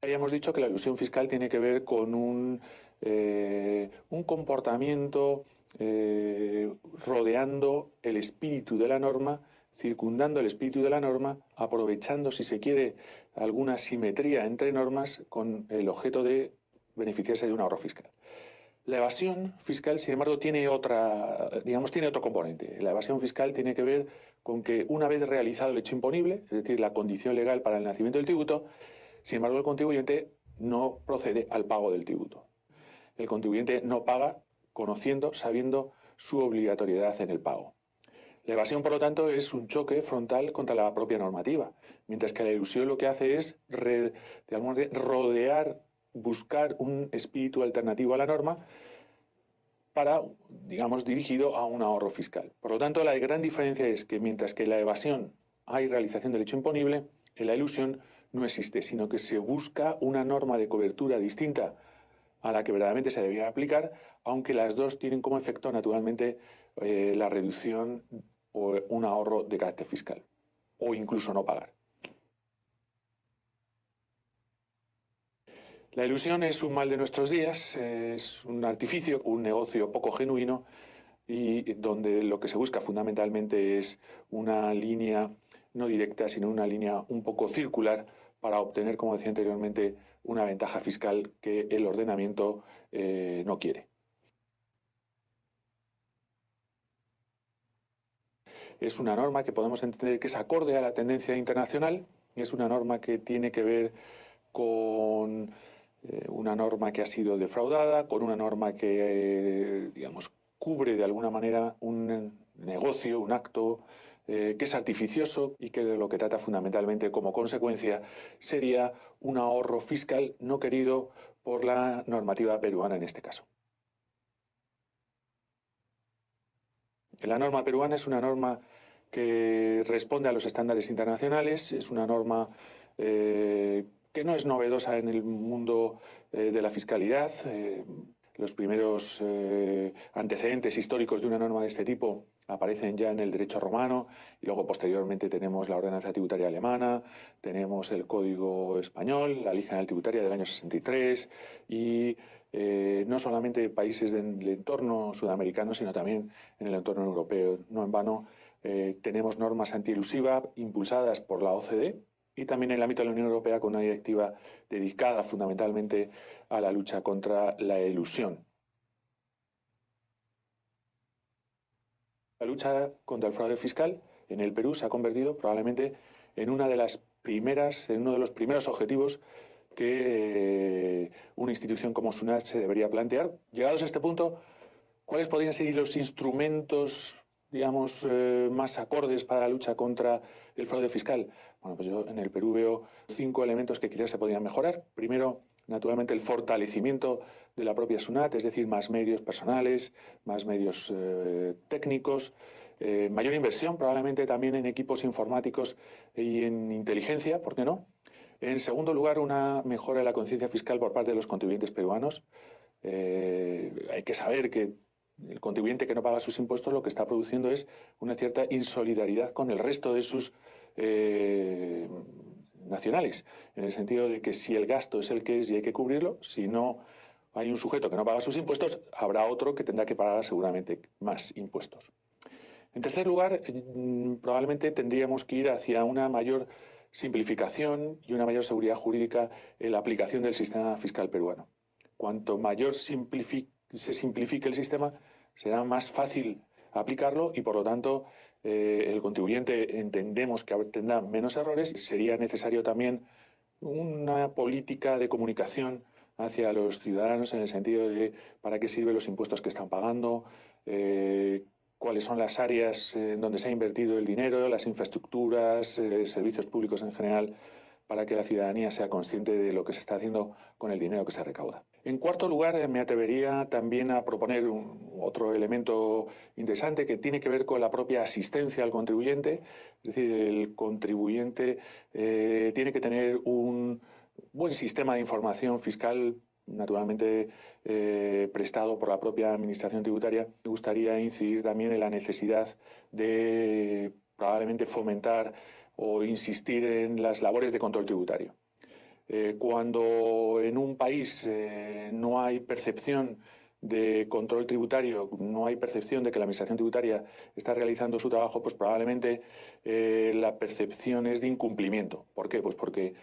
Ya hemos dicho que la elusión fiscal tiene que ver con un comportamiento rodeando el espíritu de la norma, circundando el espíritu de la norma, aprovechando, si se quiere, alguna simetría entre normas con el objeto de beneficiarse de un ahorro fiscal. La evasión fiscal, sin embargo, tiene otro componente. La evasión fiscal tiene que ver con que una vez realizado el hecho imponible, es decir, la condición legal para el nacimiento del tributo, sin embargo, el contribuyente no procede al pago del tributo. El contribuyente no paga conociendo, sabiendo su obligatoriedad en el pago. La evasión, por lo tanto, es un choque frontal contra la propia normativa, mientras que la elusión lo que hace es rodear, buscar un espíritu alternativo a la norma para, digamos, dirigido a un ahorro fiscal. Por lo tanto, la gran diferencia es que mientras que en la evasión hay realización del hecho imponible, en la elusión no existe, sino que se busca una norma de cobertura distinta a la que verdaderamente se debería aplicar, aunque las dos tienen como efecto, naturalmente, la reducción o un ahorro de carácter fiscal, o incluso no pagar. La ilusión es un mal de nuestros días, es un artificio, un negocio poco genuino y donde lo que se busca fundamentalmente es una línea no directa, sino una línea un poco circular para obtener, como decía anteriormente, una ventaja fiscal que el ordenamiento no quiere. Es una norma que podemos entender que es acorde a la tendencia internacional, es una norma que tiene que ver con una norma que ha sido defraudada, con una norma que, digamos, cubre de alguna manera un negocio, un acto que es artificioso y que de lo que trata fundamentalmente como consecuencia sería un ahorro fiscal no querido por la normativa peruana en este caso. La norma peruana es una norma que responde a los estándares internacionales, es una norma que no es novedosa en el mundo de la fiscalidad. Los primeros antecedentes históricos de una norma de este tipo aparecen ya en el derecho romano y luego posteriormente tenemos la ordenanza tributaria alemana, tenemos el Código español, la Ley General Tributaria del año 63 y no solamente países del entorno sudamericano, sino también en el entorno europeo. No en vano tenemos normas antielusiva impulsadas por la OCDE y también en el ámbito de la Unión Europea con una directiva dedicada fundamentalmente a la lucha contra la elusión. La lucha contra el fraude fiscal en el Perú se ha convertido probablemente en uno de los primeros objetivos que una institución como SUNAT se debería plantear. Llegados a este punto, ¿cuáles podrían ser los instrumentos, digamos, más acordes para la lucha contra el fraude fiscal? Bueno, pues yo en el Perú veo 5 elementos que quizás se podrían mejorar. Primero, naturalmente, el fortalecimiento de la propia SUNAT, es decir, más medios personales, más medios técnicos, mayor inversión probablemente también en equipos informáticos y en inteligencia, ¿por qué no? En segundo lugar, una mejora de la conciencia fiscal por parte de los contribuyentes peruanos. Hay que saber que el contribuyente que no paga sus impuestos lo que está produciendo es una cierta insolidaridad con el resto de sus nacionales, en el sentido de que si el gasto es el que es y hay que cubrirlo, si no hay un sujeto que no paga sus impuestos, habrá otro que tendrá que pagar seguramente más impuestos. En tercer lugar, probablemente tendríamos que ir hacia una mayor simplificación y una mayor seguridad jurídica en la aplicación del sistema fiscal peruano. Cuanto mayor se simplifique el sistema, será más fácil aplicarlo y, por lo tanto, el contribuyente entendemos que tendrá menos errores. Sería necesario también una política de comunicación hacia los ciudadanos en el sentido de para qué sirven los impuestos que están pagando, cuáles son las áreas en donde se ha invertido el dinero, las infraestructuras, servicios públicos en general, para que la ciudadanía sea consciente de lo que se está haciendo con el dinero que se recauda. En cuarto lugar, me atrevería también a proponer otro elemento interesante que tiene que ver con la propia asistencia al contribuyente. Es decir, el contribuyente tiene que tener un buen sistema de información fiscal, naturalmente prestado por la propia Administración Tributaria. Me gustaría incidir también en la necesidad de probablemente fomentar o insistir en las labores de control tributario. Cuando en un país no hay percepción de control tributario, no hay percepción de que la Administración tributaria está realizando su trabajo, pues probablemente la percepción es de incumplimiento. ¿Por qué? Pues porque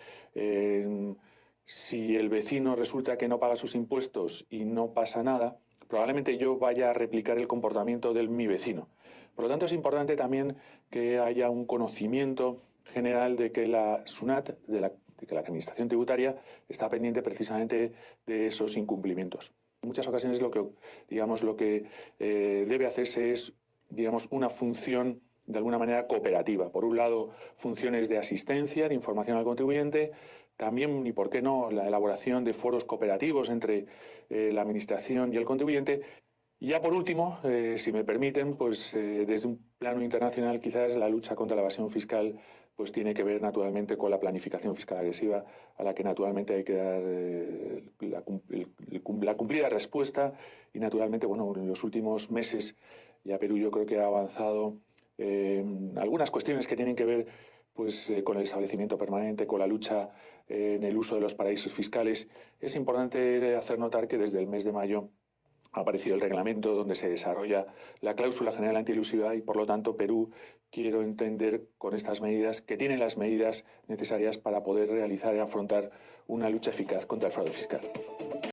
si el vecino resulta que no paga sus impuestos y no pasa nada, probablemente yo vaya a replicar el comportamiento de mi vecino. Por lo tanto, es importante también que haya un conocimiento general de que la SUNAT, de que la Administración tributaria está pendiente precisamente de esos incumplimientos. En muchas ocasiones lo que debe hacerse es, una función de alguna manera cooperativa. Por un lado, funciones de asistencia, de información al contribuyente, también, y por qué no, la elaboración de foros cooperativos entre la Administración y el contribuyente. Y ya por último, si me permiten, pues desde un plano internacional quizás la lucha contra la evasión fiscal pues tiene que ver naturalmente con la planificación fiscal agresiva, a la que naturalmente hay que dar la cumplida respuesta. Y naturalmente, bueno, en los últimos meses ya Perú yo creo que ha avanzado algunas cuestiones que tienen que ver pues, con el establecimiento permanente, con la lucha en el uso de los paraísos fiscales. Es importante hacer notar que desde el mes de mayo ha aparecido el reglamento donde se desarrolla la cláusula general antielusiva y, por lo tanto, Perú, quiero entender con estas medidas que tiene las medidas necesarias para poder realizar y afrontar una lucha eficaz contra el fraude fiscal.